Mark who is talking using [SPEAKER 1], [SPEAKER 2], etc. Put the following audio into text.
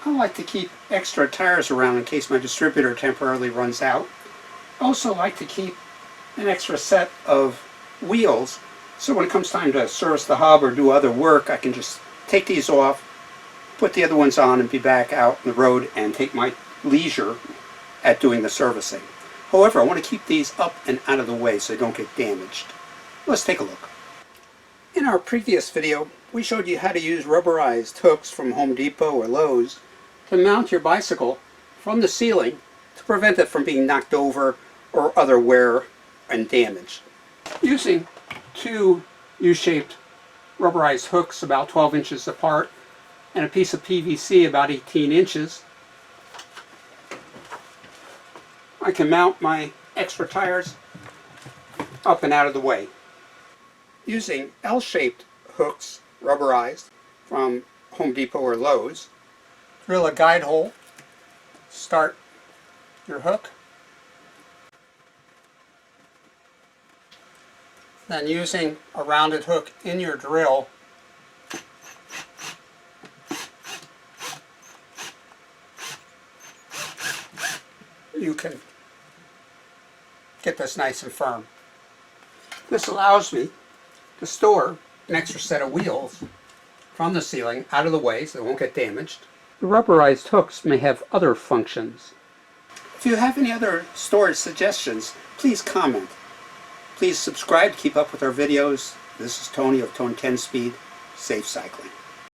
[SPEAKER 1] I like to keep extra tires around in case my distributor temporarily runs out. I also like to keep an extra set of wheels so when it comes time to service the hub or do other work, I can just take these off, put the other ones on, and be back out on the road and take my leisure at doing the servicing. However, I want to keep these up and out of the way so they don't get damaged. Let's take a look. In our previous video, we showed you how to use rubberized hooks from Home Depot or Lowe's to mount your bicycle from the ceiling to prevent it from being knocked over or other wear and damage. Using two U-shaped rubberized hooks about 12 inches apart and a piece of PVC about 18 inches, I can mount my extra tires up and out of the way. Using L-shaped hooks, rubberized, from Home Depot or Lowe's, drill a guide hole, start your hook, then using a rounded hook in your drill, you can get this nice and firm. This allows me to store an extra set of wheels from the ceiling out of the way so they won't get damaged. The rubberized hooks may have other functions. If you have any other storage suggestions, please comment. Please subscribe to keep up with our videos. This is Tony of Tone 10 Speed. Safe cycling.